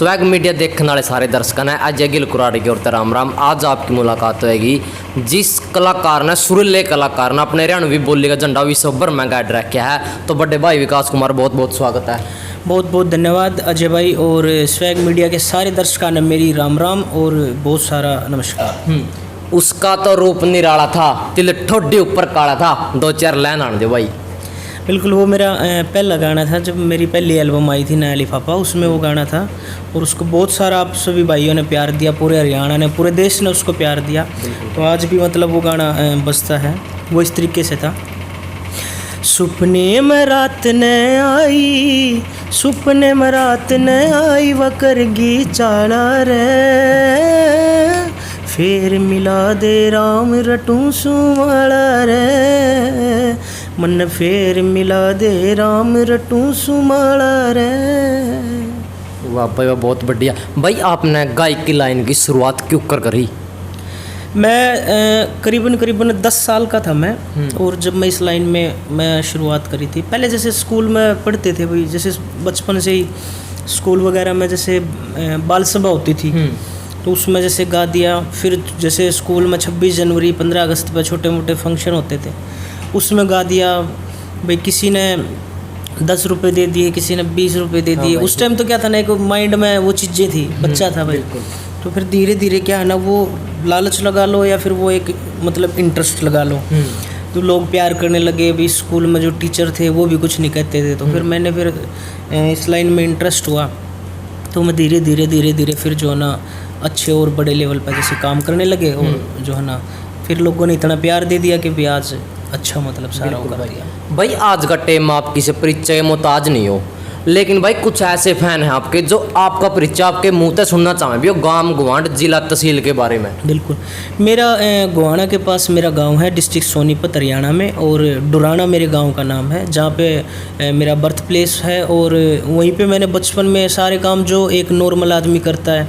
Swag media देखने वाले सारे दर्शकों ने अजय गिल कुराड़ी की ओर से राम राम। आज आपकी मुलाकात होगी जिस कलाकार ने सुरीले कलाकार ने अपने हरियाणवी बोली का झंडा विश्व भर में गाड़ रखा है, तो बड़े भाई विकास कुमार बहुत बहुत स्वागत है। बहुत बहुत धन्यवाद अजय भाई और स्वैग मीडिया के सारे दर्शकों ने मेरी राम राम और बहुत सारा नमस्कार। उसका तो रूप निराला था, तिल ठोडी ऊपर काला था, दो चार लाइन आने दे भाई। बिल्कुल, वो मेरा पहला गाना था जब मेरी पहली एल्बम आई थी नया लिफाफा, उसमें वो गाना था और उसको बहुत सारा आप सभी भाइयों ने प्यार दिया, पूरे हरियाणा ने, पूरे देश ने उसको प्यार दिया। तो आज भी मतलब वो गाना बजता है। वो इस तरीके से था। सुपने में रात ने आई, सुपने में रात ने आई वकरगी चाड़ा रे, फिर मिला दे राम रटू सुमाड़ा रे, मन फिर मिला दे राम रटू सुमाड़ा रे। वाह भाई वाह, बहुत बढ़िया भाई। आपने गायक की लाइन की शुरुआत क्यों कर करी? मैं करीबन 10 साल का था मैं, और जब मैं इस लाइन में मैं शुरुआत करी थी, पहले जैसे स्कूल में पढ़ते थे भाई, जैसे बचपन से ही स्कूल वगैरह में जैसे बाल सभा होती थी तो उसमें जैसे गा दिया। फिर जैसे स्कूल में 26 जनवरी 15 अगस्त पर छोटे मोटे फंक्शन होते थे, उसमें गा दिया भाई। किसी ने 10 रुपये दे दिए, किसी ने 20 रुपये दे दिए। उस टाइम तो क्या था ना, एक माइंड में वो चीज़ें थी, बच्चा था भाई। तो फिर धीरे धीरे क्या है ना, वो लालच लगा लो या फिर वो एक मतलब इंटरेस्ट लगा लो, तो लोग प्यार करने लगे भी। स्कूल में जो टीचर थे वो भी कुछ नहीं कहते थे। तो फिर मैंने फिर इस लाइन में इंटरेस्ट हुआ, तो मैं धीरे धीरे फिर जो है ना अच्छे और बड़े लेवल पर जैसे काम करने लगे, और जो है ना फिर लोगों ने इतना प्यार दे दिया कि भी आज अच्छा मतलब सारा वो कर दिया। भाई आज का टाइम आप किसी परिचय के मोहताज नहीं हो, लेकिन भाई कुछ ऐसे फैन हैं आपके जो आपका परिचय आपके मुंह से सुनना चाहें भी, गांव गुवांढ जिला तहसील के बारे में। बिल्कुल, मेरा गोहाना के पास मेरा गांव है, डिस्ट्रिक्ट सोनीपत हरियाणा में, और डुराना मेरे गांव का नाम है, जहां पे मेरा बर्थ प्लेस है। और वहीं पे मैंने बचपन में सारे काम जो एक नॉर्मल आदमी करता है,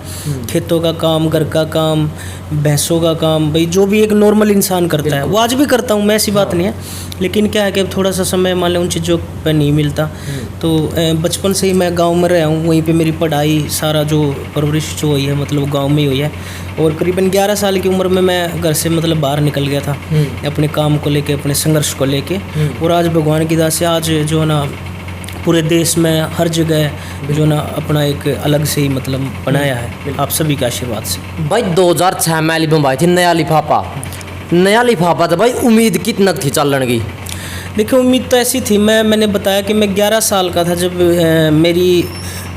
खेतों का काम, घर का काम, भैंसों का काम, भाई जो भी एक नॉर्मल इंसान करता है वो आज भी करता हूँ मैं, ऐसी बात नहीं है। लेकिन क्या है कि थोड़ा सा समय मान लो उन चीज़ों पर नहीं मिलता, तो बचपन से ही मैं गांव में रहा हूँ। वहीं पे मेरी पढ़ाई सारा जो परवरिश जो हुई है मतलब गांव में ही हुई है। और करीबन 11 साल की उम्र में मैं घर से मतलब बाहर निकल गया था अपने काम को लेके, अपने संघर्ष को लेके। और आज भगवान की दया से आज जो है ना पूरे देश में हर जगह जो ना अपना एक अलग से ही मतलब बनाया है, आप सभी के आशीर्वाद से। भाई 2006 में एल्बम आई थी नया लिफाफा। नया लिफाफा था भाई, उम्मीद कितना थी चलन की? देखिए, उम्मीद तो ऐसी थी, मैंने बताया कि मैं 11 साल का था जब मेरी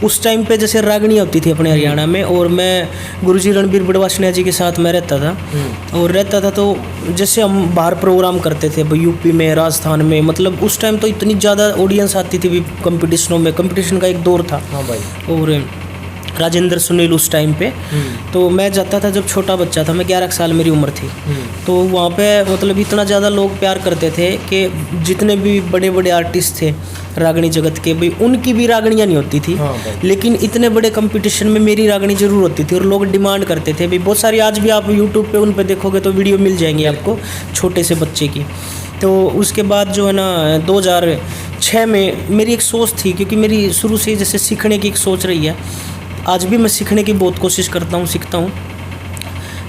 उस टाइम पे जैसे रागनी होती थी अपने हरियाणा में, और मैं गुरुजी रणबीर बड़वासनिया जी के साथ मैं रहता था। तो जैसे हम बाहर प्रोग्राम करते थे भाई, यूपी में, राजस्थान में, मतलब उस टाइम तो इतनी ज़्यादा ऑडियंस आती थी भी कंपटीशनों में, कंपटीशन का एक दौर था। हाँ भाई। और राजेंद्र सुनील उस टाइम पे, तो मैं जाता था जब छोटा बच्चा था, मैं 11 साल मेरी उम्र थी। तो वहाँ पे मतलब इतना ज़्यादा लोग प्यार करते थे कि जितने भी बड़े बड़े आर्टिस्ट थे रागनी जगत के, भाई उनकी भी रागनियाँ नहीं होती थी। लेकिन इतने बड़े कंपटीशन में मेरी रागनी ज़रूर होती थी, और लोग डिमांड करते थे भाई। बहुत सारी आज भी आप यूट्यूब पे उन पे देखोगे तो वीडियो मिल जाएंगी आपको छोटे से बच्चे की। तो उसके बाद जो है ना 2006 में मेरी एक सोच थी, क्योंकि मेरी शुरू से जैसे सीखने की एक सोच रही है, आज भी मैं सीखने की बहुत कोशिश करता हूँ, सीखता हूँ।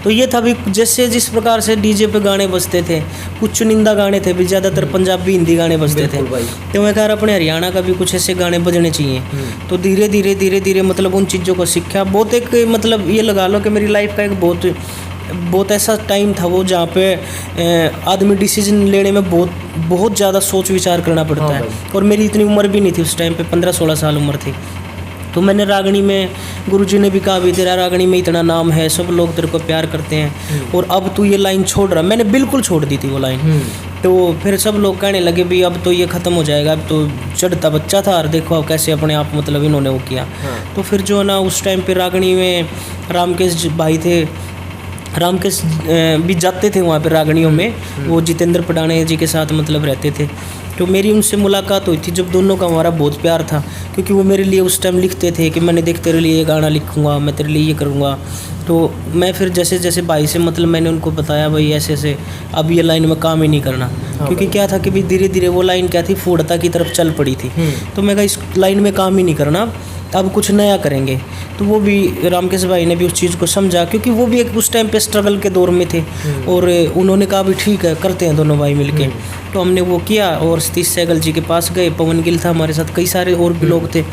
तो ये था भी जैसे जिस प्रकार से डीजे पे गाने बजते थे, कुछ चुनिंदा गाने थे भी, ज़्यादातर पंजाबी हिंदी गाने बजते थे, तो मैं कह रहा अपने हरियाणा का भी कुछ ऐसे गाने बजने चाहिए। तो धीरे धीरे मतलब उन चीज़ों को सीखा। बहुत एक मतलब ये लगा लो कि मेरी लाइफ का एक बहुत ऐसा टाइम था वो, जहाँ पे आदमी डिसीजन लेने में बहुत ज़्यादा सोच विचार करना पड़ता है। और मेरी इतनी उम्र भी नहीं थी उस टाइम पे, 15-16 साल उम्र थी। तो मैंने रागनी में, गुरुजी ने भी कहा भी तेरा रागनी में इतना नाम है, सब लोग तेरे को प्यार करते हैं, और अब तू ये लाइन छोड़ रहा। मैंने बिल्कुल छोड़ दी थी वो लाइन। तो फिर सब लोग कहने लगे भी अब तो ये ख़त्म हो जाएगा, अब तो चढ़ता बच्चा था, और देखो अब कैसे अपने आप मतलब इन्होंने वो किया। तो फिर जो है ना उस टाइम पे रागनी में रामकेश भाई थे, रामकेश भी जाते थे वहाँ पे रागनियों में, वो जितेंद्र पडाने जी के साथ मतलब रहते थे। तो मेरी उनसे मुलाकात हुई थी जब दोनों का हमारा बहुत प्यार था, क्योंकि वो मेरे लिए उस टाइम लिखते थे कि मैंने देख तेरे लिए ये गाना लिखूँगा, मैं तेरे लिए ये करूँगा। तो मैं फिर जैसे जैसे भाई से मतलब मैंने उनको बताया भाई ऐसे ऐसे अब ये लाइन में काम ही नहीं करना, क्योंकि क्या था कि भी धीरे धीरे वो लाइन क्या थी, फूडता की तरफ चल पड़ी थी। तो मैं कहा इस लाइन में काम ही नहीं करना, अब कुछ नया करेंगे। तो वो भी रामकेश भाई ने भी उस चीज़ को समझा, क्योंकि वो भी एक उस टाइम पे स्ट्रगल के दौर में थे, और उन्होंने कहा भी ठीक है करते हैं दोनों भाई मिलके। तो हमने वो किया और सतीश सहगल जी के पास गए, पवन गिल था हमारे साथ, कई सारे और भी लोग थे,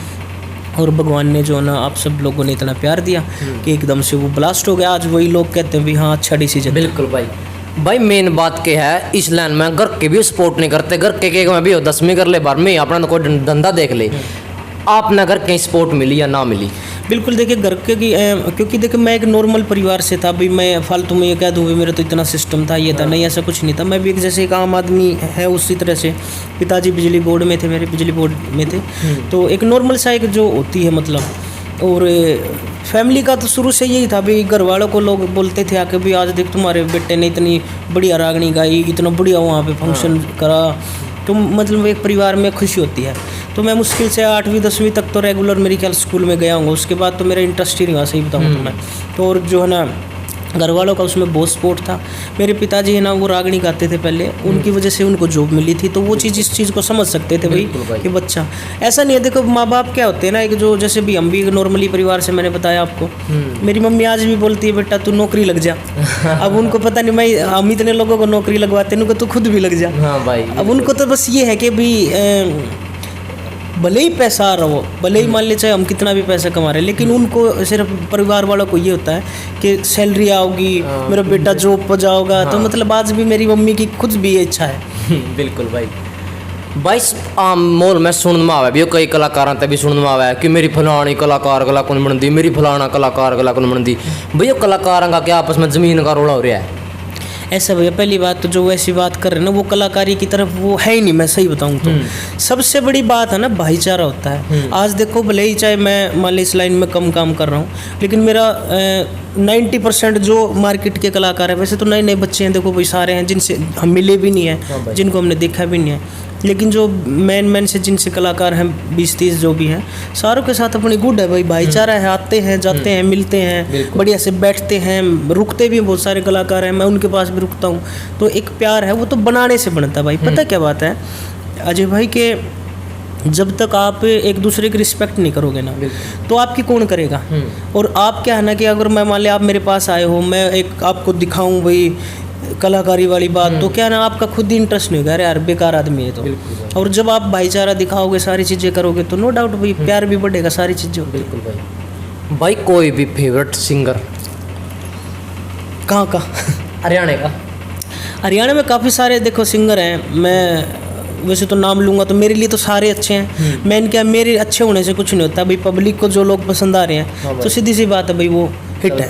और भगवान ने जो ना आप सब लोगों ने इतना प्यार दिया कि एकदम से वो ब्लास्ट हो गया। आज वही लोग कहते हैं भी हाँ अच्छा डिसीजन। बिल्कुल भाई मेन बात क्या है इस लाइन में, घर के भी सपोर्ट नहीं करते, घर के में भी हो 10वीं कर ले 12वीं अपना तो कोई धंधा देख ले, आपने अगर कहीं सपोर्ट मिली या ना मिली? बिल्कुल देखिए घर के की क्योंकि देखिए मैं एक नॉर्मल परिवार से था, भाई मैं फालतू में ये कह दूँ भी मेरा तो इतना सिस्टम था, ये था, नहीं ऐसा कुछ नहीं था। मैं भी एक जैसे एक आम आदमी है उसी तरह से, पिताजी बिजली बोर्ड में थे, मेरे बिजली बोर्ड में थे, तो एक नॉर्मल सा एक जो होती है मतलब। और फैमिली का तो शुरू से यही था भाई, घर वालों को लोग बोलते थे आके भी आज देख तुम्हारे बेटे ने इतनी बढ़िया रागनी गाई, इतना बढ़िया वहाँ पे फंक्शन करा, तो मतलब एक परिवार में खुशी होती है। तो मैं मुश्किल से 8वीं 10वीं तक तो रेगुलर मेरी ख्याल स्कूल में गया हूँ, उसके बाद तो मेरा इंटरेस्ट ही नहीं हुआ, सही बताऊँ तो मैं तो। और जो है ना घर वालों का उसमें बहुत सपोर्ट था। मेरे पिताजी है ना वो रागनी गाते थे पहले, उनकी वजह से उनको जॉब मिली थी, तो वो चीज़ इस चीज़ को समझ सकते थे भाई कि बच्चा ऐसा नहीं है। देखो माँ बाप क्या होते हैं ना, एक जो जैसे भी हम भी नॉर्मली परिवार से, मैंने बताया आपको, मेरी मम्मी आज भी बोलती है बेटा तू नौकरी लग जा। अब उनको पता नहीं, मैं हम इतने लोगों को नौकरी लगवाते हैं, उनको तू खुद भी लग जा। हाँ भाई, अब उनको तो बस ये है कि भी भले ही पैसा आ रहा हो, भले ही मान ले चाहे हम कितना भी पैसा कमा रहे हैं, लेकिन उनको सिर्फ परिवार वालों को ये होता है कि सैलरी आओगी, मेरा बेटा जॉब पर जाओगा। तो मतलब आज भी मेरी मम्मी की खुद भी ये इच्छा है। बिल्कुल भाई आम मोल में सुन में आवे भी कई कलाकारों ते भी सुन में आवे कि मेरी फलानी कलाकार गला कौन बनती, मेरी फलाना कलाकार गला कौन बनती। भैया कलाकारों का क्या आपस में ज़मीन का रोड़ा हो रहा है? ऐसा भैया पहली बात तो जो वैसी बात कर रहे हैं ना, वो कलाकारी की तरफ वो है ही नहीं। मैं सही बताऊं तो सबसे बड़ी बात है ना भाईचारा होता है। आज देखो भले ही चाहे मैं मान ली इस लाइन में कम काम कर रहा हूँ, लेकिन मेरा 90% जो मार्केट के कलाकार है, वैसे तो नए नए बच्चे हैं देखो भाई सारे हैं जिनसे हम मिले भी नहीं हैं, जिनको हमने देखा भी नहीं है, लेकिन जो मैन से जिनसे कलाकार हैं 20-30 जो भी हैं, सारों के साथ अपनी गुड है भाई, भाईचारा है, आते हैं जाते हैं मिलते हैं, बढ़िया से बैठते हैं, रुकते भी बहुत सारे कलाकार हैं, मैं उनके पास भी रुकता हूँ। तो एक प्यार है वो तो बनाने से बनता है भाई। पता क्या बात है अजय भाई के जब तक आप एक दूसरे की रिस्पेक्ट नहीं करोगे ना, तो आपकी कौन करेगा। और आप क्या है ना कि अगर मैं मान लिया आप मेरे पास आए हो, मैं एक आपको दिखाऊं भाई कलाकारी वाली बात, तो क्या ना आपका खुद ही इंटरेस्ट नहीं होगा, अरे यार बेकार आदमी है तो। और जब आप भाईचारा दिखाओगे, सारी चीज़ें करोगे, तो नो डाउट भाई प्यार भी बढ़ेगा, सारी चीज़ें। बिल्कुल भाई कोई भी फेवरेट सिंगर कहाँ का? हरियाणा का? हरियाणा में काफ़ी सारे देखो सिंगर हैं, मैं वैसे तो नाम लूँगा तो मेरे लिए तो सारे अच्छे हैं। मैंने क्या, मेरे अच्छे होने से कुछ नहीं होता भाई, पब्लिक को जो लोग पसंद आ रहे हैं तो सीधी सी बात है भाई वो हिट है,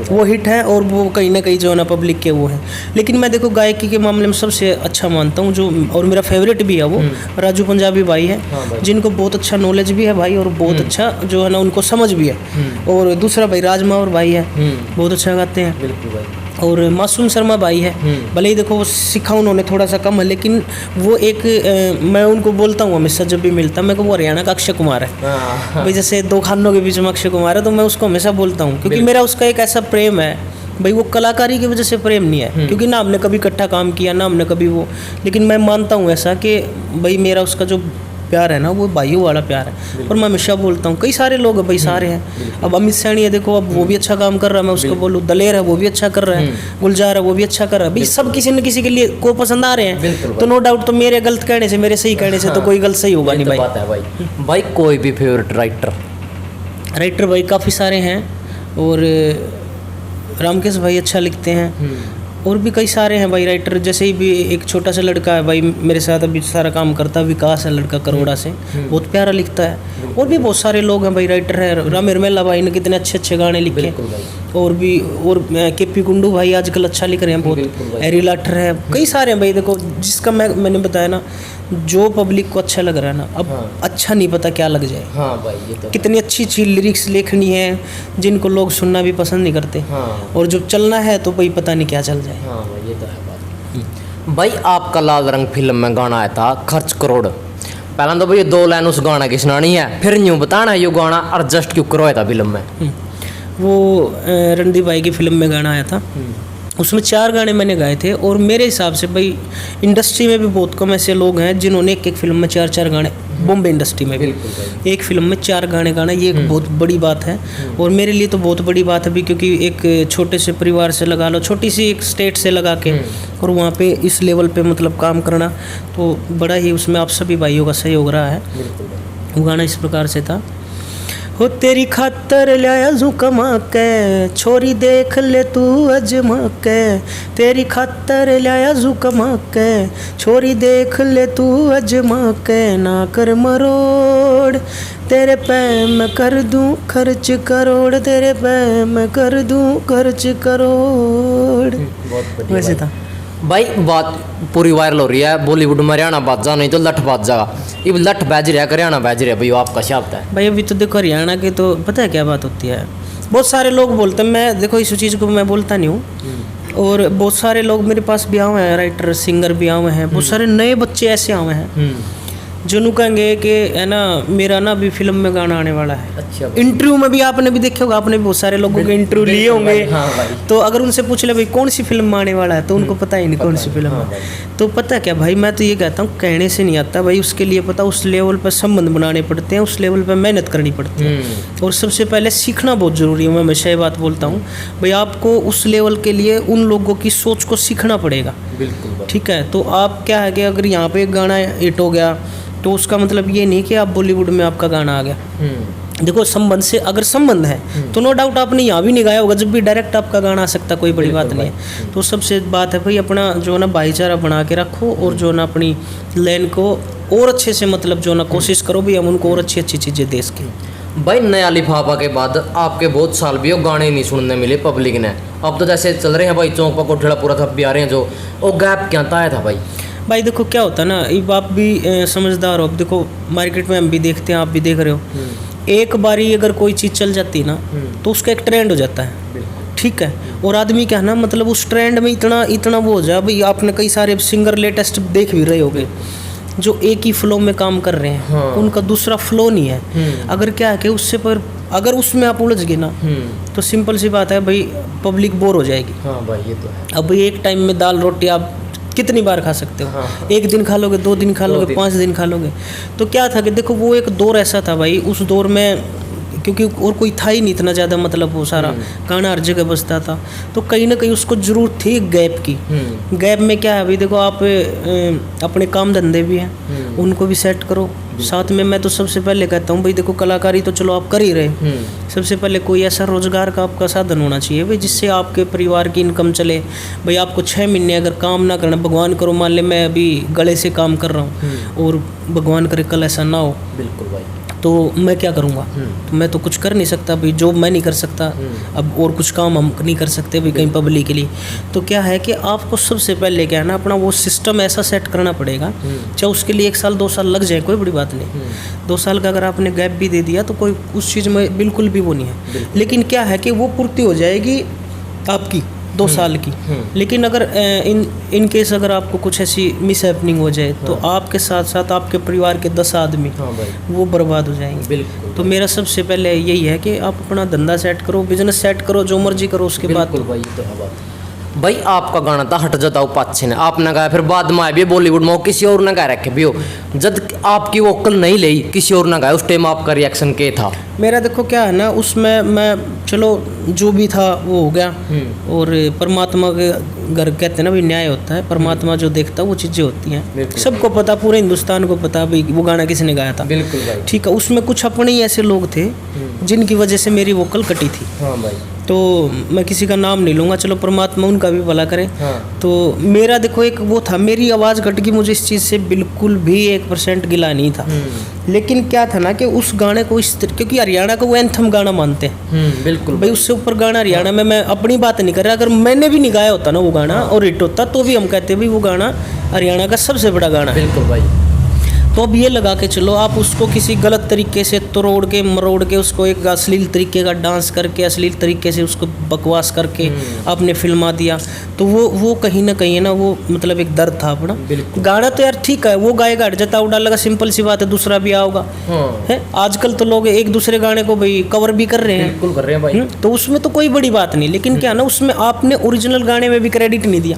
वो हिट है, और वो कहीं ना कहीं जो है ना पब्लिक के वो है। लेकिन मैं देखो गायकी के मामले में सबसे अच्छा मानता हूँ जो, और मेरा फेवरेट भी है वो राजू पंजाबी भाई है, जिनको बहुत अच्छा नॉलेज भी है भाई, और बहुत अच्छा जो है ना उनको समझ भी है। और दूसरा भाई राजमावर भाई है, बहुत अच्छा गाते हैं। बिल्कुल भाई। और मासूम शर्मा भाई है, भले ही देखो वो सीखा उन्होंने थोड़ा सा कम है, लेकिन वो एक मैं उनको बोलता हूँ हमेशा जब भी मिलता मैं को वो हरियाणा का अक्षय कुमार है भाई। जैसे दो खानों के बीच में अक्षय कुमार है, तो मैं उसको हमेशा बोलता हूँ, क्योंकि मेरा उसका एक ऐसा प्रेम है भाई, वो कलाकारी की वजह से प्रेम नहीं है, क्योंकि ना हमने कभी इकट्ठा काम किया, ना हमने कभी वो, लेकिन मैं मानता हूँ ऐसा कि भाई मेरा उसका जो प्यार है ना वो भाइयों वाला प्यार है। और मैं हमेशा बोलता हूँ, कई सारे लोग हैं भाई, सारे हैं। अब अमित सैनी है देखो, अब वो भी अच्छा काम कर रहा है, मैं उसको बोलूँ, दलेर है वो भी अच्छा कर रहा है, गुलजार है वो भी अच्छा कर रहा है भाई, सब किसी न किसी के लिए को पसंद आ रहे हैं। तो नो डाउट तो मेरे गलत कहने से, मेरे सही कहने से तो कोई गलत सही होगा नहीं भाई। बात है भाई कोई भी फेवरेट राइटर भाई काफ़ी सारे हैं, और रामकेश भाई अच्छा लिखते हैं, और भी कई सारे हैं भाई राइटर। जैसे ही भी एक छोटा सा लड़का है भाई मेरे साथ अभी सारा काम करता है, विकास है लड़का करोड़ा से, बहुत प्यारा लिखता है। और भी बहुत सारे लोग हैं भाई राइटर है, राम हिरमेला भाई ने कितने अच्छे अच्छे गाने लिखे। और भी और केपी कुंडू भाई आजकल अच्छा लिख रहे हैं बहुत, एरी लाठर है, कई सारे हैं भाई। देखो जिसका मैंने बताया ना, जो पब्लिक को अच्छा लग रहा है ना, अब अच्छा नहीं पता क्या लग जाए। हाँ भाई ये तो कितनी अच्छी अच्छी लिरिक्स लिखनी है जिनको लोग सुनना भी पसंद नहीं करते। और जब चलना है तो भाई पता नहीं क्या चल जाए। हाँ भाई ये तो है बात। भाई आपका लाल रंग फिल्म में गाना आया था खर्च करोड़, पहला तो भाई 2 लाइन उस गाना की सुनानी है, फिर यूँ बताना है ये गाना एडजस्ट क्यों करवाया था फिल्म में। वो रणदीप भाई की फिल्म में गाना आया था, उसमें 4 गाने मैंने गाए थे। और मेरे हिसाब से भाई इंडस्ट्री में भी बहुत कम ऐसे लोग हैं जिन्होंने एक फिल्म में 4 गाने, बॉम्बे इंडस्ट्री में भी एक फिल्म में 4 गाने गाना, ये एक बहुत बड़ी बात है। और मेरे लिए तो बहुत बड़ी बात है भी, क्योंकि एक छोटे से परिवार से लगा लो, छोटी सी एक स्टेट से लगा के और वहाँ पे इस लेवल पे मतलब काम करना, तो बड़ा ही उसमें आप सभी भाइयों का सहयोग रहा है। वो गाना इस प्रकार से था, हो तेरी खातर लाया जू कमा के, छोरी देख ले तू अजमा के, तेरी खातर लाया जू कमा के, छोरी देख ले तू अजमा के, ना कर मरोड़ तेरे पे मैं कर दूं खर्च करोड़, तेरे पे मैं कर दूं खर्च करोड़। वैसे था भाई। बात पूरी वायरल हो रही है, बॉलीवुड में हरियाणा बाजा नहीं तो लठ बाजा। अब लठ बाज रहा है, हरियाणा बाज रहा है, भाई आपका शब्द है भाई। अभी तो देखो हरियाणा के तो पता है क्या बात होती है, बहुत सारे लोग बोलते हैं, मैं देखो इस चीज़ को मैं बोलता नहीं हूँ। और बहुत सारे लोग मेरे पास भी आए हैं, राइटर सिंगर भी आए हैं, बहुत सारे नए बच्चे ऐसे आए हैं जो नु कहेंगे कि है ना मेरा ना भी फिल्म में गाना आने वाला है। अच्छा, इंटरव्यू में भी आपने भी देखे होगा, आपने भी बहुत सारे लोगों के इंटरव्यू लिए होंगे। हाँ भाई। तो अगर उनसे पूछ ले भाई कौन सी फिल्म में आने वाला है, तो उनको पता ही नहीं कौन सी फिल्म है। तो पता क्या भाई, मैं तो ये कहता हूँ कहने से नहीं आता भाई, उसके लिए पता उस लेवल पर संबंध बनाने पड़ते हैं, उस लेवल पर मेहनत करनी पड़ती है। और सबसे पहले सीखना बहुत ज़रूरी है। मैं हमेशा ये बात बोलता हूँ भाई, आपको उस लेवल के लिए उन लोगों की सोच को सीखना पड़ेगा। बिल्कुल ठीक है। तो आप क्या है कि अगर यहाँ पे एक गाना हिट हो गया तो उसका मतलब ये नहीं कि आप बॉलीवुड में आपका गाना आ गया। देखो संबंध से अगर संबंध है तो नो डाउट आपने यहाँ भी नहीं गाया होगा, जब भी डायरेक्ट आपका गाना आ सकता, कोई बड़ी बात नहीं है। तो सबसे बात है भाई अपना जो ना भाईचारा बना के रखो, और जो ना अपनी लाइन को और अच्छे से मतलब जो ना कोशिश करो भी हम उनको और अच्छी अच्छी चीज़ें दे सकें। भाई नया लिफाफा के बाद आपके बहुत साल भी हो गाने नहीं सुनने मिले पब्लिक ने। अब तो जैसे चल रहे हैं भाई, चौक पर कोठड़ा पूरा थप भी आ रहे हैं, जो वो गैप क्या था भाई। भाई देखो क्या होता है ना, अब आप भी समझदार हो, अब देखो मार्केट में हम भी देखते हैं, आप भी देख रहे हो, एक बारी अगर कोई चीज़ चल जाती है ना तो उसका एक ट्रेंड हो जाता है। ठीक है। और आदमी क्या है ना, मतलब उस ट्रेंड में इतना वो हो जाए भाई। आपने कई सारे सिंगर लेटेस्ट देख भी रहे होगे जो एक ही फ्लो में काम कर रहे हैं। हाँ। उनका दूसरा फ्लो नहीं है। अगर क्या है कि उससे पर अगर उसमें आप उलझ गए ना तो सिंपल सी बात है भाई, पब्लिक बोर हो जाएगी। हाँ भाई ये तो है। अब एक टाइम में दाल रोटी आप कितनी बार खा सकते हो? हाँ। एक दिन खा लोगे, 2 दिन खा लोगे, 5 दिन खा लोगे। तो क्या था कि देखो वो एक दौर ऐसा था भाई, उस दौर में क्योंकि और कोई था ही नहीं इतना ज़्यादा, मतलब वो सारा गाना हर जगह बजता था, तो कहीं ना कहीं उसको ज़रूरत थी गैप की। गैप में क्या है भाई, देखो आप अपने काम धंधे भी हैं उनको भी सेट करो। साथ में मैं तो सबसे पहले कहता हूँ भाई देखो कलाकारी तो चलो आप कर ही रहे, सबसे पहले कोई ऐसा रोजगार का आपका साधन होना चाहिए भाई जिससे आपके परिवार की इनकम चले। भाई आपको 6 महीने अगर काम ना करना, भगवान करो मान ले मैं अभी गले से काम कर रहा हूँ और भगवान करे कल ऐसा ना हो, बिल्कुल भाई, तो मैं क्या करूँगा? तो मैं तो कुछ कर नहीं सकता भाई, जॉब मैं नहीं कर सकता अब, और कुछ काम हम नहीं कर सकते भाई कहीं पब्लिक के लिए। तो क्या है कि आपको सबसे पहले क्या है ना, अपना वो सिस्टम ऐसा सेट करना पड़ेगा, चाहे उसके लिए 1 साल 2 साल लग जाए कोई बड़ी बात नहीं। 2 साल का अगर आपने गैप भी दे दिया तो कोई उस चीज़ में बिल्कुल भी वो नहीं है। लेकिन क्या है कि वो पूर्ति हो जाएगी आपकी 2 साल की। लेकिन अगर इन केस अगर आपको कुछ ऐसी मिस हैपनिंग हो जाए तो आपके साथ साथ आपके परिवार के 10 आदमी वो बर्बाद हो जाएंगे। बिल्कुल। तो मेरा सबसे पहले यही है कि आप अपना धंधा सेट करो, बिजनेस सेट करो, जो मर्जी करो, उसके बाद बिल्कुल भाई ये तो है बात। भाई आपका गाना था हट जाता हूँ पाछे ने, आपने गाया, फिर बाद में आए भी बॉलीवुड में किसी और ने गा रखे भी हो, जब आपकी वोकल नहीं ली किसी और ने गाया, उस टाइम आपका रिएक्शन क्या था? मेरा देखो क्या है ना, उसमें मैं चलो जो भी था वो हो गया, और परमात्मा के घर कहते हैं ना भाई न्याय होता है, परमात्मा जो देखता है वो चीज़ें होती हैं। सबको पता, पूरे हिंदुस्तान को पता भाई वो गाना किसने गाया था। बिल्कुल भाई। ठीक है। उसमें कुछ अपने ही ऐसे लोग थे जिनकी वजह से मेरी वोकल कटी थी। हाँ भाई। तो मैं किसी का नाम नहीं लूँगा, चलो परमात्मा उनका भी भला करे। हाँ। तो मेरा देखो एक वो था, मेरी आवाज़ कट गई, मुझे इस चीज़ से बिल्कुल भी 1% गिला नहीं था। लेकिन क्या था ना कि उस गाने को क्योंकि हरियाणा को वो एंथम गाना मानते हैं। बिल्कुल भाई, उससे ऊपर गाना हरियाणा में, मैं अपनी बात नहीं कर रहा, अगर मैंने भी नहीं गाया होता ना वो गाना और हिट होता तो भी हम कहते भाई वो गाना हरियाणा का सबसे बड़ा गाना है। बिल्कुल भाई। तो अब ये लगा के चलो, आप उसको किसी गलत तरीके से तोड़ के मरोड़ के उसको एक अश्लील तरीके का डांस करके, अश्लील तरीके से उसको बकवास करके आपने फिल्मा दिया, तो वो कहीं ना कहीं है ना, वो मतलब एक दर्द था अपना। गाना तो यार ठीक है, वो गाएगा हट जाता उड़ा लगा, सिंपल सी बात है, दूसरा भी आओगा है। आजकल तो लोग एक दूसरे गाने को भाई कवर भी कर रहे हैं, बिल्कुल कर रहे हैं भाई। तो उसमें तो कोई बड़ी बात नहीं, लेकिन क्या ना, उसमें आपने ओरिजिनल गाने में भी क्रेडिट नहीं दिया,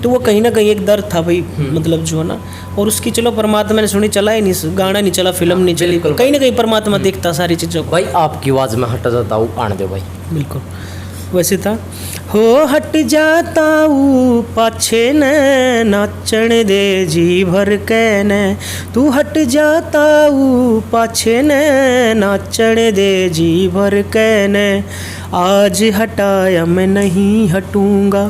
तो वो कहीं ना कहीं एक दर्द था भाई, मतलब जो है ना। और उसकी चलो परमात्मा ने सुनी, चला ही नहीं, गाना नहीं चला, फिल्म नहीं चली, कहीं ना कहीं परमात्मा देखता सारी चीज़ों को। भाई आपकी आवाज़ में हट जाता हूँ, आने दो भाई। बिल्कुल वैसे था, हो हट जाता हूँ पाछे न, नाचण दे जी भर के न, तू हट जाता हूँ पाछे न, नाचण दे जी भर के न, आज हटाया मैं नहीं हटूंगा,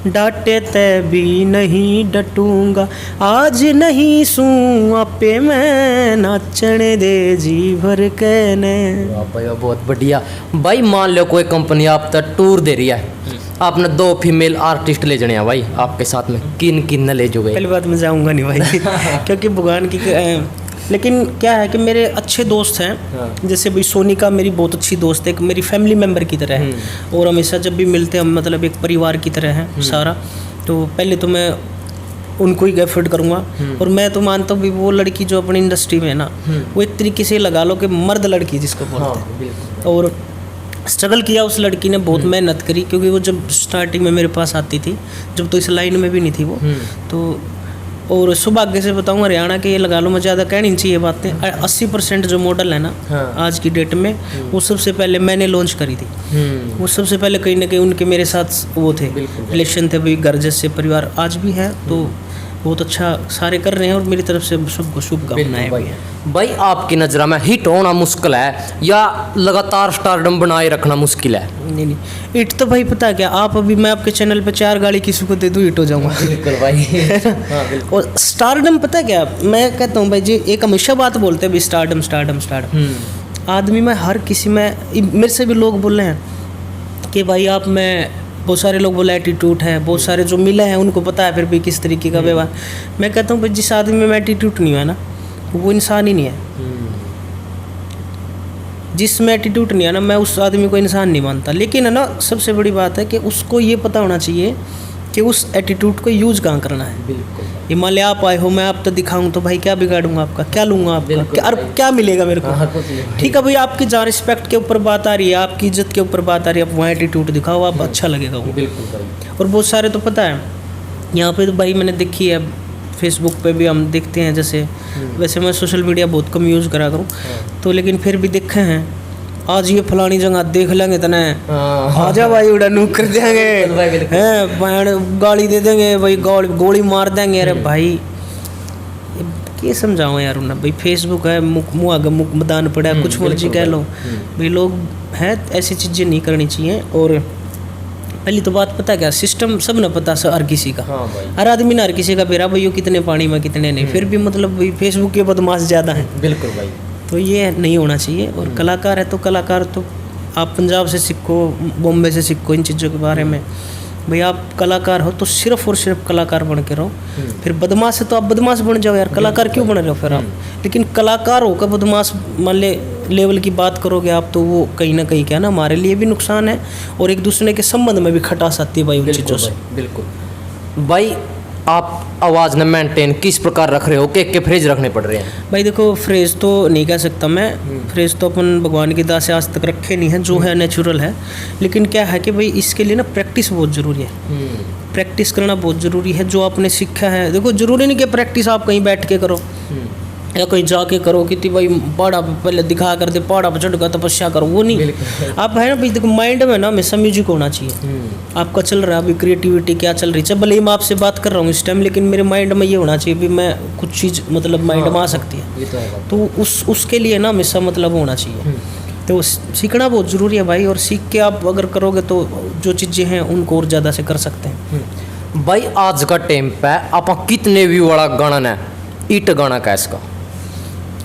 डांटे तै भी नहीं डटूंगा, आज नहीं सूं आपे मैं, नाचण दे जी भर के न। वाह भाई वाह, बहुत बढ़िया भाई। मान लो कोई कंपनी आप तक टूर दे रही है, आपने 2 फीमेल आर्टिस्ट ले जाने हैं भाई आपके साथ में, किन किन ले जाओगे? पहली बात मैं जाऊंगा नहीं भाई क्योंकि भगवान की लेकिन क्या है कि मेरे अच्छे दोस्त हैं, जैसे भाई सोनिका मेरी बहुत अच्छी दोस्त है, एक मेरी फैमिली मेम्बर की तरह है, और हमेशा जब भी मिलते हैं मतलब एक परिवार की तरह है सारा। तो पहले तो मैं उनको ही एफर्ट करूँगा, और मैं तो मानता हूँ भी वो लड़की जो अपनी इंडस्ट्री में है ना, वो एक तरीके से लगा लो कि मर्द लड़की जिसको बोलते हैं। और स्ट्रगल किया उस लड़की ने, बहुत मेहनत करी, क्योंकि वो जब स्टार्टिंग में मेरे पास आती थी, जब तो इस लाइन में भी नहीं थी वो, तो और सौभाग्य से बताऊँ हरियाणा के, ये लगा लो मैं ज़्यादा कह नहीं चाहिए बातें, 80% जो मॉडल है ना आज की डेट में, वो सबसे पहले मैंने लॉन्च करी थी। वो सबसे पहले कहीं ना कहीं उनके मेरे साथ वो थे, रिलेशन थे भाई, घर जैसे परिवार आज भी है, तो बहुत अच्छा सारे कर रहे हैं, और मेरी तरफ से सबको शुभकामनाएं भी हैं। भाई आपकी नज़र में हिट होना मुश्किल है या लगातार स्टारडम बनाए रखना मुश्किल है? नहीं, हिट तो भाई पता है क्या, आप अभी मैं आपके चैनल पे 4 गाली किसी को दे दूँ हिट हो जाऊंगा। बिल्कुल भाई हाँ, बिल्कुल। और स्टारडम पता है क्या, मैं कहता हूँ भाई जी, एक हमेशा बात बोलते हैं भाई स्टारडम स्टारडम स्टारडम। आदमी में हर किसी में, मेरे से भी लोग बोल रहे हैं कि भाई आप में, बहुत सारे लोग बोले एटीट्यूड है, बहुत सारे जो मिले हैं उनको पता है फिर भी किस तरीके का व्यवहार। मैं कहता हूँ भाई जिस आदमी में एटीट्यूड नहीं है ना, वो इंसान ही नहीं है। जिसमें एटीट्यूड नहीं है ना, मैं उस आदमी को इंसान नहीं मानता। लेकिन है ना, सबसे बड़ी बात है कि उसको ये पता होना चाहिए कि उस एटीट्यूड को यूज कहाँ करना है। बिल्कुल। हिमालय आप आए हो, मैं आप तो दिखाऊं तो भाई क्या बिगाड़ूंगा आपका, क्या लूंगा आपका, क्या मिलेगा मेरे को? ठीक है भाई, आपकी जहाँ रिस्पेक्ट के ऊपर बात आ रही है, आपकी इज्जत के ऊपर बात आ रही है, आप वहाँ एटीट्यूड दिखाओ, आप अच्छा लगेगा वो। बिल्कुल भाई। और बहुत सारे तो पता है यहाँ पे तो भाई मैंने देखी है, फेसबुक पे भी हम देखते हैं, जैसे वैसे मैं सोशल मीडिया बहुत कम यूज़ करा करूँ तो, लेकिन फिर भी देखे हैं, आज ये फलानी जगह देख लेंगे तने, आजा भाई उड़ा नूक कर देंगे हैं, गाली दे देंगे भाई, गोली मार देंगे। अरे भाई ये समझाओ यार उन्हें भाई, फेसबुक है, मुँह आगे मुँह मैदान पड़ा है, कुछ मर्जी कह लो भाई, लोग हैं ऐसी चीज़ें नहीं करनी चाहिए। और पहली तो बात पता क्या, सिस्टम सब न पता हर किसी का, हर आदमी ना हर किसी का पेरा भाई, कितने पानी में कितने नहीं, फिर भी मतलब भाई फेसबुक के बदमाश ज़्यादा हैं। बिल्कुल भाई। तो ये नहीं होना चाहिए। और कलाकार है तो कलाकार तो आप पंजाब से सीखो, बॉम्बे से सीखो इन चीज़ों के बारे में। भाई आप कलाकार हो तो सिर्फ और सिर्फ कलाकार बन के रहो, फिर बदमाश है तो आप बदमाश बन जाओ यार, कलाकार क्यों बन रहे हो फिर आप? लेकिन कलाकार होकर बदमाश मान ले लेवल की बात करोगे आप, तो वो कहीं ना कहीं क्या ना, हमारे लिए भी नुकसान है और एक दूसरे के संबंध में भी खटास आती है भाई उन चीज़ों से। बिल्कुल भाई। आप आवाज़ न मेंटेन किस प्रकार रख रहे हो, के फ्रेज रखने पड़ रहे हैं? भाई देखो, फ्रेज तो नहीं कह सकता मैं, फ्रेज तो अपन भगवान की दास से आज तक रखे नहीं है, जो है नेचुरल है। लेकिन क्या है कि भाई इसके लिए ना प्रैक्टिस बहुत ज़रूरी है, प्रैक्टिस करना बहुत ज़रूरी है। जो आपने सीखा है, देखो ज़रूरी नहीं कि प्रैक्टिस आप कहीं बैठ के करो या कहीं जाके करो कि भाई पहाड़ा पे पहले दिखा कर दे, पहाड़ा पर चढ़ कर तपस्या करो, वो नहीं। आप है ना भाई, देखो माइंड में ना हमेशा म्यूजिक होना चाहिए। आपका चल रहा है अभी क्रिएटिविटी क्या चल रही है, भले ही मैं आपसे बात कर रहा हूँ इस टाइम, लेकिन मेरे माइंड में ये होना चाहिए भी मैं कुछ चीज़ मतलब माइंड में आ सकती है, तो उसके लिए ना हमेशा मतलब होना चाहिए। तो सीखना बहुत ज़रूरी है भाई, और सीख के आप अगर करोगे तो जो चीज़ें हैं उनको और ज़्यादा से कर सकते हैं। भाई आज का टाइम पे आप कितने व्यू वाला गाना है, ईट गाना का इसका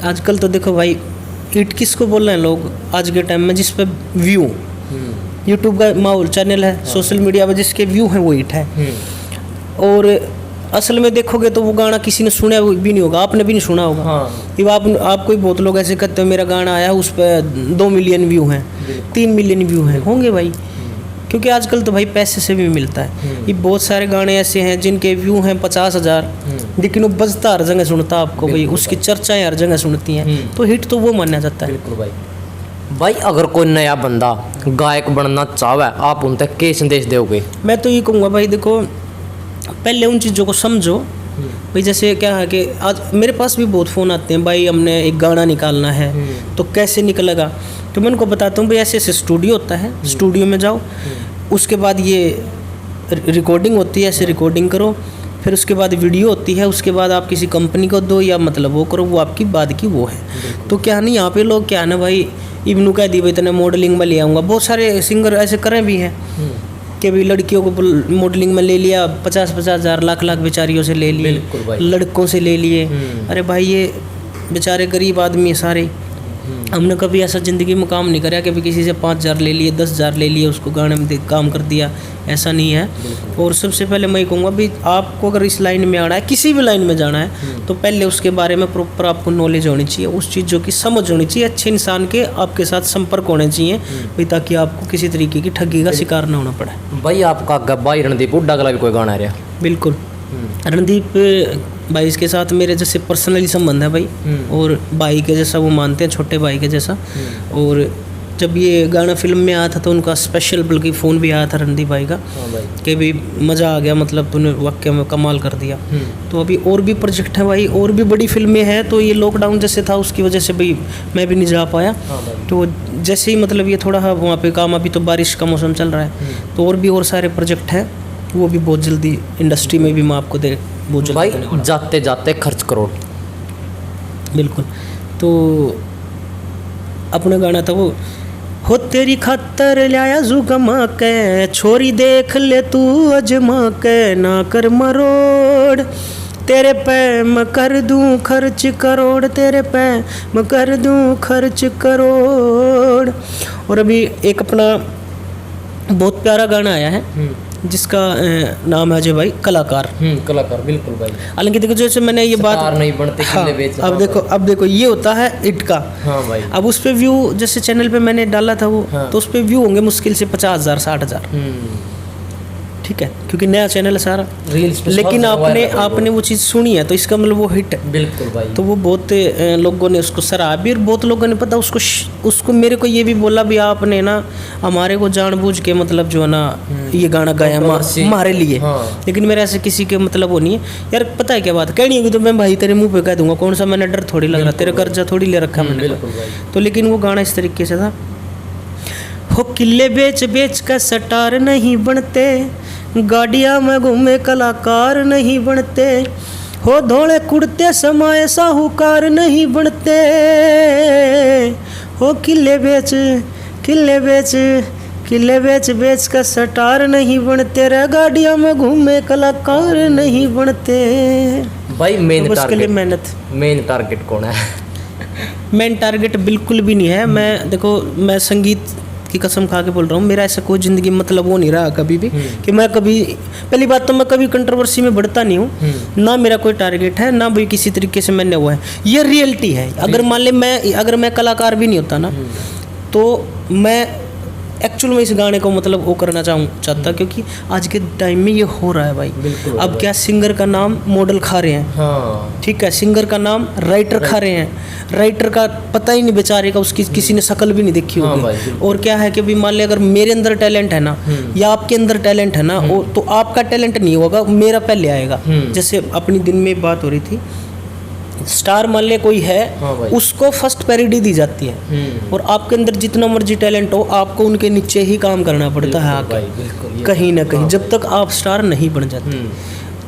आजकल तो देखो भाई, हिट किसको बोल रहे हैं लोग आज के टाइम में? जिस पे व्यू, यूट्यूब का माहौल चैनल है, सोशल मीडिया पर जिसके व्यू हैं वो हिट है। और असल में देखोगे तो वो गाना किसी ने सुना भी नहीं होगा, आपने भी नहीं सुना होगा। हाँ। कि आपको ही बहुत लोग ऐसे कहते हैं मेरा गाना आया उस पर 2 मिलियन व्यू हैं, 3 मिलियन व्यू हैं, होंगे भाई, क्योंकि आजकल तो भाई पैसे से भी मिलता है। ये बहुत सारे गाने ऐसे हैं जिनके व्यू हैं 50,000, लेकिन वो बजता हर जगह सुनता आपको भाई, उसकी चर्चाएं हर जगह सुनती हैं, तो हिट तो वो माना जाता है। बिल्कुल भाई अगर कोई नया बंदा गायक बनना चाहे, आप उन तक क्या संदेश दोगे? मैं तो ये कहूँगा भाई, देखो पहले उन चीज़ों को समझो भाई। जैसे क्या है कि आज मेरे पास भी बहुत फ़ोन आते हैं, भाई हमने एक गाना निकालना है तो कैसे निकलेगा। तो मैं उनको बताता हूँ भाई ऐसे ऐसे स्टूडियो होता है, स्टूडियो में जाओ, उसके बाद ये रिकॉर्डिंग होती है, ऐसे रिकॉर्डिंग करो, फिर उसके बाद वीडियो होती है, उसके बाद आप किसी कंपनी को दो या मतलब वो करो, वो आपकी बाद की वो है। तो क्या नहीं, यहाँ पे लोग क्या है ना भाई, इब्नू कह दी भाई इतने मॉडलिंग में ले आऊँगा, बहुत सारे सिंगर ऐसे करें भी हैं कि भाई लड़कियों को मॉडलिंग में ले लिया, 50-50 हज़ार, लाख बेचारियों से ले लिए, लड़कों से ले लिए। अरे भाई ये बेचारे गरीब आदमी है सारे, हमने कभी ऐसा ज़िंदगी में काम नहीं करा कि भी किसी से 5,000 ले लिए, 10,000 ले लिए, उसको गाने में काम कर दिया, ऐसा नहीं है। और सबसे पहले मैं कहूँगा भी आपको अगर इस लाइन में आना है, किसी भी लाइन में जाना है, तो पहले उसके बारे में प्रॉपर आपको नॉलेज होनी चाहिए, उस चीज़ों की समझ होनी चाहिए, अच्छे इंसान के आपके साथ संपर्क होने चाहिए भाई, ताकि आपको किसी तरीके की ठगी का शिकार ना होना पड़े। भाई आपका गब्बाई रणदीप हुड्डा का भी कोई गाना रहा? बिल्कुल, रणदीप भाई इसके साथ मेरे जैसे पर्सनली संबंध है भाई, और भाई के जैसा वो मानते हैं, छोटे भाई के जैसा। और जब ये गाना फिल्म में आया था तो उनका स्पेशल बल्कि फ़ोन भी आया था रणदीप भाई का कि भी मज़ा आ गया, मतलब तूने वाकई में कमाल कर दिया। तो अभी और भी प्रोजेक्ट है भाई, और भी बड़ी फिल्में हैं, तो ये लॉकडाउन जैसे था उसकी वजह से भाई मैं भी नहीं जा पाया। तो जैसे ही मतलब ये थोड़ा वहाँ पे काम, अभी तो बारिश का मौसम चल रहा है, तो और सारे प्रोजेक्ट हैं, वो भी बहुत जल्दी इंडस्ट्री में भी मैं आपको बहुत जल्दी भाई जाते जाते खर्च करोड़। बिल्कुल। तो अपना गाना था वो, हो तेरी खातर लाया जुगमा के, छोरी देख ले तू अजमा के, ना कर मरोड़, तेरे पे मैं कर दूं खर्च करोड़, तेरे पे मैं कर दूं खर्च करोड़। और अभी एक अपना बहुत प्यारा गाना आया है जिसका नाम है अजय भाई कलाकार। कलाकार, बिल्कुल भाई। हालांकि देखो जैसे मैंने ये बात नहीं बनते किले बेच। अब देखो ये होता है इट का। हाँ भाई। अब उस पे व्यू जैसे चैनल पे मैंने डाला था वो, तो उस पे व्यू होंगे मुश्किल से 50,000 60,000, ठीक है, क्योंकि नया चैनल है सारा, लेकिन आपने वो चीज़ सुनी है तो इसका मतलब वो हिट है। बिल्कुल भाई। तो वो बहुत लोगों ने उसको सराहा भी, और बहुत लोगों ने पता उसको मेरे को ये भी बोला भी आपने ना हमारे को जानबूझ के मतलब जो है ना ये गाना गाया हमारे लिए। लेकिन मेरा ऐसे किसी के मतलब वो नहीं है यार, पता है क्या बात कहनी होगी तो मैं भाई तेरे मुँह पे कह दूंगा, कौन सा मैंने डर थोड़ी लग रहा, तेरा कर्जा थोड़ी ले रखा मैंने। तो लेकिन वो गाना इस तरीके से था, हो किले बेच बेच का सटार नहीं बनते, गाड़ियाँ में घूमे कलाकार नहीं बनते, हो धोले कुर्ते समाये साहूकार नहीं बनते, हो किले बेच बेच का सटार नहीं बनते, रे गाड़ियाँ में घूमे कलाकार नहीं बनते। भाई मेन टारगेट कौन है? मेन टारगेट बिल्कुल भी नहीं है। मैं संगीत की कसम खा के बोल रहा हूँ, मेरा ऐसा कोई ज़िंदगी मतलब वो नहीं रहा कभी भी कि मैं कभी, पहली बात तो मैं कभी कंट्रोवर्सी में बढ़ता नहीं हूँ, ना मेरा कोई टारगेट है, ना भाई किसी तरीके से मैंने वो है, ये रियलिटी है। अगर मान ले अगर मैं कलाकार भी नहीं होता ना, तो मैं एक्चुअल में इस गाने को मतलब वो करना चाहता, क्योंकि आज के टाइम में ये हो रहा है भाई। अब क्या सिंगर का नाम मॉडल खा रहे हैं, ठीक है, सिंगर का नाम राइटर खा रहे हैं, राइटर का पता ही नहीं बेचारे का, उसकी किसी ने शक्ल भी नहीं देखी होगी। और क्या है कि भी मान ले अगर मेरे अंदर टैलेंट है ना, या आपके अंदर टैलेंट है ना, तो आपका टैलेंट नहीं होगा, मेरा पहले आएगा। जैसे अपनी दिन में बात हो रही थी, स्टार मान ले कोई है, उसको फर्स्ट पैरिडी दी जाती है, और आपके अंदर जितना मर्जी टैलेंट हो, आपको उनके नीचे ही काम करना पड़ता है आके, कहीं ना कहीं, जब तक आप स्टार नहीं बन जाते।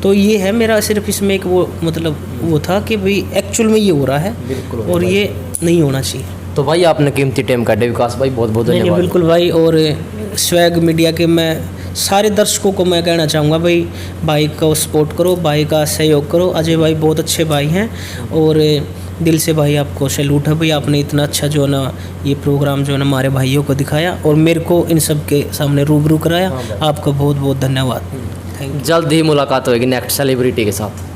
तो ये है मेरा सिर्फ इसमें एक वो मतलब वो था कि भाई एक्चुअल में ये हो रहा है, और ये नहीं होना चाहिए। तो भाई आपने कीमती टाइम काटे विकास भाई, बहुत बहुत धन्यवाद। बिल्कुल भाई, और स्वैग मीडिया के मैं सारे दर्शकों को मैं कहना चाहूँगा भाई को सपोर्ट करो, भाई का सहयोग करो। अजय भाई बहुत अच्छे भाई हैं, और दिल से भाई आपको सैल्यूट है भाई, आपने इतना अच्छा जो है ना ये प्रोग्राम जो है ना हमारे भाइयों को दिखाया, और मेरे को इन सब के सामने रूबरू कराया। आपका बहुत बहुत धन्यवाद। Thank you. जल्द ही मुलाकात होगी नेक्स्ट सेलिब्रिटी के साथ।